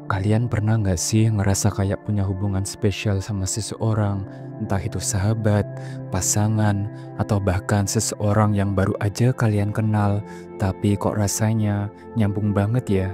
Kalian pernah nggak sih ngerasa kayak punya hubungan spesial sama seseorang, entah itu sahabat, pasangan, atau bahkan seseorang yang baru aja kalian kenal, tapi kok rasanya nyambung banget ya?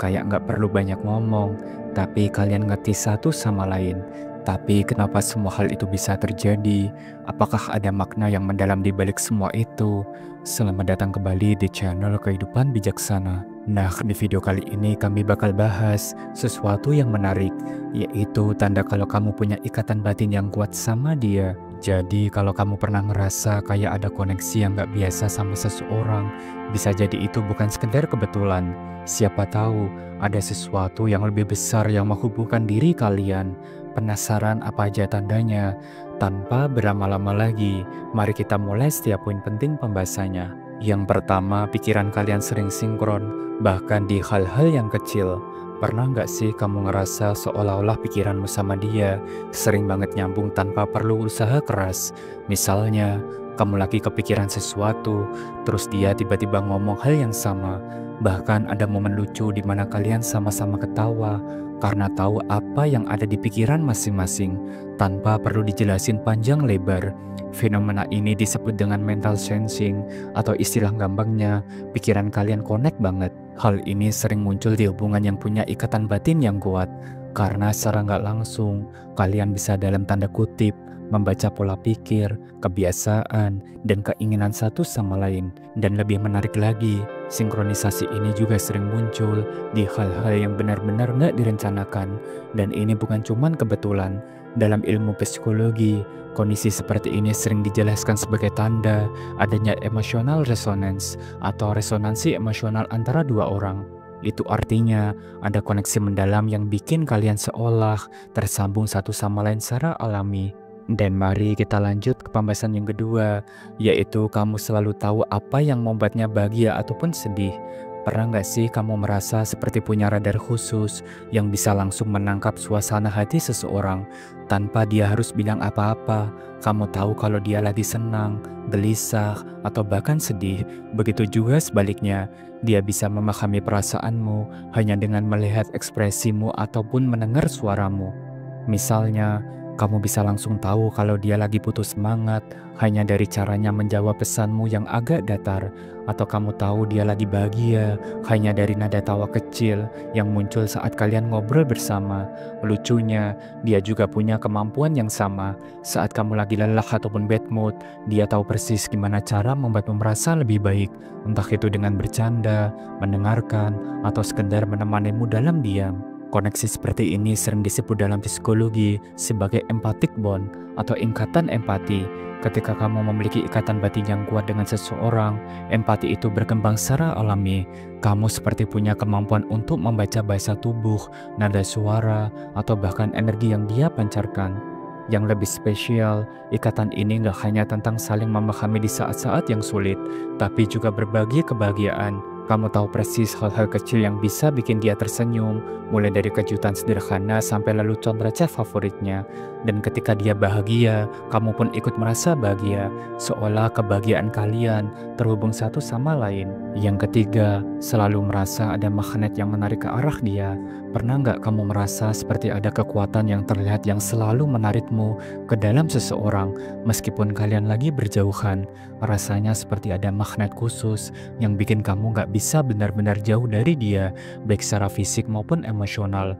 Kayak nggak perlu banyak ngomong, tapi kalian ngerti satu sama lain. Tapi kenapa semua hal itu bisa terjadi? Apakah ada makna yang mendalam di balik semua itu? Selamat datang kembali di channel Kehidupan Bijaksana. Nah, di video kali ini kami bakal bahas sesuatu yang menarik, yaitu tanda kalau kamu punya ikatan batin yang kuat sama dia. Jadi, kalau kamu pernah ngerasa kayak ada koneksi yang gak biasa sama seseorang, bisa jadi itu bukan sekedar kebetulan. Siapa tahu ada sesuatu yang lebih besar yang menghubungkan diri kalian. Penasaran apa aja tandanya? Tanpa berlama-lama lagi, mari kita mulai setiap poin penting pembahasannya. Yang pertama, pikiran kalian sering sinkron, bahkan di hal-hal yang kecil. Pernah nggak sih kamu ngerasa seolah-olah pikiranmu sama dia sering banget nyambung tanpa perlu usaha keras? Misalnya, kamu lagi kepikiran sesuatu, terus dia tiba-tiba ngomong hal yang sama. Bahkan ada momen lucu di mana kalian sama-sama ketawa karena tahu apa yang ada di pikiran masing-masing tanpa perlu dijelasin panjang lebar. Fenomena ini disebut dengan mental sensing, atau istilah gampangnya, pikiran kalian connect banget. Hal ini sering muncul di hubungan yang punya ikatan batin yang kuat, karena secara nggak langsung, kalian bisa dalam tanda kutip, membaca pola pikir, kebiasaan, dan keinginan satu sama lain. Dan lebih menarik lagi, sinkronisasi ini juga sering muncul di hal-hal yang benar-benar nggak direncanakan. Dan ini bukan cuman kebetulan. Dalam ilmu psikologi, kondisi seperti ini sering dijelaskan sebagai tanda adanya emotional resonance atau resonansi emosional antara dua orang. Itu artinya ada koneksi mendalam yang bikin kalian seolah tersambung satu sama lain secara alami. Dan mari kita lanjut ke pembahasan yang kedua, yaitu kamu selalu tahu apa yang membuatnya bahagia ataupun sedih. Pernah nggak sih kamu merasa seperti punya radar khusus yang bisa langsung menangkap suasana hati seseorang tanpa dia harus bilang apa-apa? Kamu tahu kalau dia lagi senang, gelisah, atau bahkan sedih. Begitu juga sebaliknya, dia bisa memahami perasaanmu hanya dengan melihat ekspresimu ataupun mendengar suaramu. Misalnya, kamu bisa langsung tahu kalau dia lagi putus semangat hanya dari caranya menjawab pesanmu yang agak datar, atau kamu tahu dia lagi bahagia hanya dari nada tawa kecil yang muncul saat kalian ngobrol bersama. Lucunya, dia juga punya kemampuan yang sama. Saat kamu lagi lelah ataupun bad mood, dia tahu persis gimana cara membuatmu merasa lebih baik, entah itu dengan bercanda, mendengarkan, atau sekedar menemanimu dalam diam. Koneksi seperti ini sering disebut dalam psikologi sebagai empathic bond atau ikatan empati. Ketika kamu memiliki ikatan batin yang kuat dengan seseorang, empati itu berkembang secara alami. Kamu seperti punya kemampuan untuk membaca bahasa tubuh, nada suara, atau bahkan energi yang dia pancarkan. Yang lebih spesial, ikatan ini gak hanya tentang saling memahami di saat-saat yang sulit, tapi juga berbagi kebahagiaan. Kamu tahu persis hal-hal kecil yang bisa bikin dia tersenyum, mulai dari kejutan sederhana sampai lelucon receh favoritnya. Dan ketika dia bahagia, kamu pun ikut merasa bahagia, seolah kebahagiaan kalian terhubung satu sama lain. Yang ketiga, selalu merasa ada magnet yang menarik ke arah dia. Pernah nggak kamu merasa seperti ada kekuatan yang terlihat yang selalu menarikmu ke dalam seseorang, meskipun kalian lagi berjauhan? Rasanya seperti ada magnet khusus yang bikin kamu nggak bisa benar-benar jauh dari dia, baik secara fisik maupun emosional.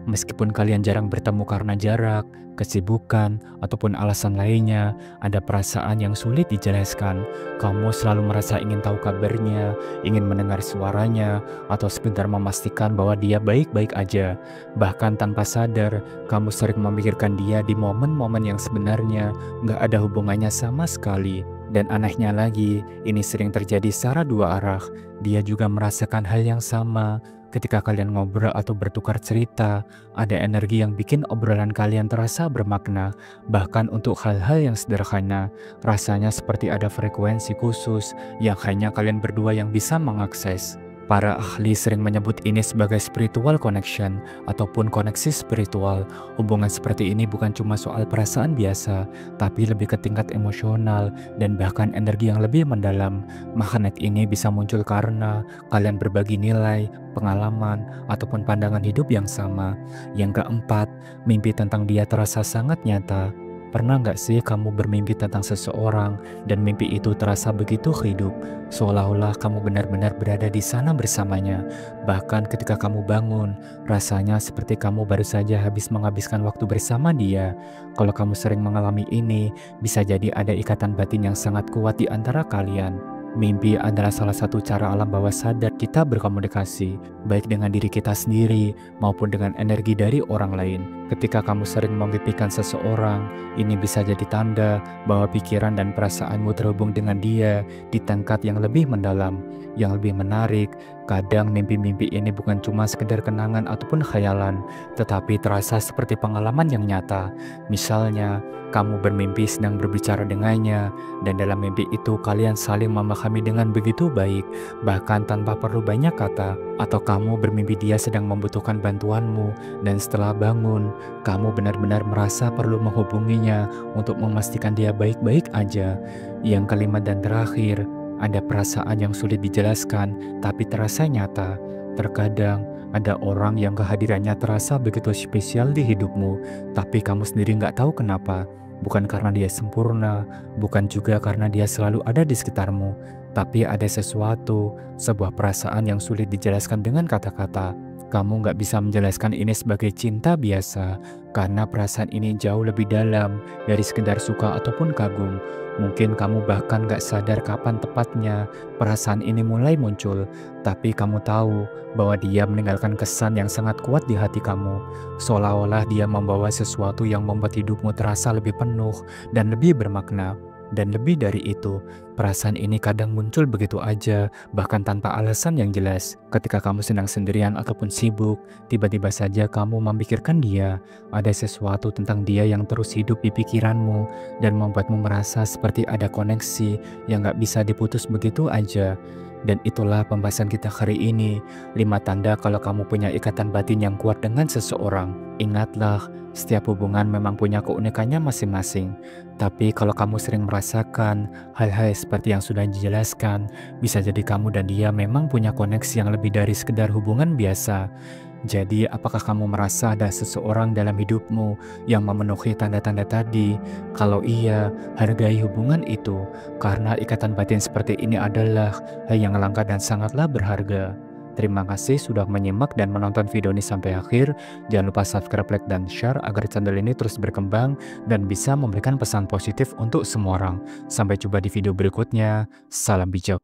Meskipun kalian jarang bertemu karena jarak, kesibukan, ataupun alasan lainnya, ada perasaan yang sulit dijelaskan. Kamu selalu merasa ingin tahu kabarnya, ingin mendengar suaranya, atau sekedar memastikan bahwa dia baik-baik aja. Bahkan tanpa sadar, kamu sering memikirkan dia di momen-momen yang sebenarnya nggak ada hubungannya sama sekali. Dan anehnya lagi, ini sering terjadi secara dua arah. Dia juga merasakan hal yang sama. Ketika kalian ngobrol atau bertukar cerita, ada energi yang bikin obrolan kalian terasa bermakna. Bahkan untuk hal-hal yang sederhana, rasanya seperti ada frekuensi khusus yang hanya kalian berdua yang bisa mengakses. Para ahli sering menyebut ini sebagai spiritual connection ataupun koneksi spiritual. Hubungan seperti ini bukan cuma soal perasaan biasa, tapi lebih ke tingkat emosional dan bahkan energi yang lebih mendalam. Magnet ini bisa muncul karena kalian berbagi nilai, pengalaman, ataupun pandangan hidup yang sama. Yang keempat, mimpi tentang dia terasa sangat nyata. Pernah nggak sih kamu bermimpi tentang seseorang dan mimpi itu terasa begitu hidup, seolah-olah kamu benar-benar berada di sana bersamanya. Bahkan ketika kamu bangun, rasanya seperti kamu baru saja habis menghabiskan waktu bersama dia. Kalau kamu sering mengalami ini, bisa jadi ada ikatan batin yang sangat kuat di antara kalian. Mimpi adalah salah satu cara alam bawah sadar kita berkomunikasi, baik dengan diri kita sendiri maupun dengan energi dari orang lain. Ketika kamu sering memimpikan seseorang, ini bisa jadi tanda bahwa pikiran dan perasaanmu terhubung dengan dia di tingkat yang lebih mendalam. Yang lebih menarik, kadang mimpi-mimpi ini bukan cuma sekedar kenangan ataupun khayalan, tetapi terasa seperti pengalaman yang nyata. Misalnya, kamu bermimpi sedang berbicara dengannya, dan dalam mimpi itu kalian saling memahami dengan begitu baik, bahkan tanpa perlu banyak kata. Atau kamu bermimpi dia sedang membutuhkan bantuanmu, dan setelah bangun, kamu benar-benar merasa perlu menghubunginya untuk memastikan dia baik-baik aja. Yang kelima dan terakhir, ada perasaan yang sulit dijelaskan, tapi terasa nyata. Terkadang, ada orang yang kehadirannya terasa begitu spesial di hidupmu, tapi kamu sendiri nggak tahu kenapa. Bukan karena dia sempurna, bukan juga karena dia selalu ada di sekitarmu, tapi ada sesuatu, sebuah perasaan yang sulit dijelaskan dengan kata-kata. Kamu nggak bisa menjelaskan ini sebagai cinta biasa, karena perasaan ini jauh lebih dalam dari sekedar suka ataupun kagum. Mungkin kamu bahkan gak sadar kapan tepatnya perasaan ini mulai muncul, tapi kamu tahu bahwa dia meninggalkan kesan yang sangat kuat di hati kamu, seolah-olah dia membawa sesuatu yang membuat hidupmu terasa lebih penuh dan lebih bermakna. Dan lebih dari itu, perasaan ini kadang muncul begitu aja, bahkan tanpa alasan yang jelas. Ketika kamu sedang sendirian ataupun sibuk, tiba-tiba saja kamu memikirkan dia. Ada sesuatu tentang dia yang terus hidup di pikiranmu dan membuatmu merasa seperti ada koneksi yang gak bisa diputus begitu aja. Dan itulah pembahasan kita hari ini, 5 tanda kalau kamu punya ikatan batin yang kuat dengan seseorang. Ingatlah, setiap hubungan memang punya keunikannya masing-masing. Tapi kalau kamu sering merasakan hal-hal seperti yang sudah dijelaskan, bisa jadi kamu dan dia memang punya koneksi yang lebih dari sekedar hubungan biasa. Jadi, apakah kamu merasa ada seseorang dalam hidupmu yang memenuhi tanda-tanda tadi? Kalau iya, hargai hubungan itu, karena ikatan batin seperti ini adalah hal yang langka dan sangatlah berharga. Terima kasih sudah menyimak dan menonton video ini sampai akhir. Jangan lupa subscribe, like, dan share agar channel ini terus berkembang dan bisa memberikan pesan positif untuk semua orang. Sampai jumpa di video berikutnya. Salam bijak.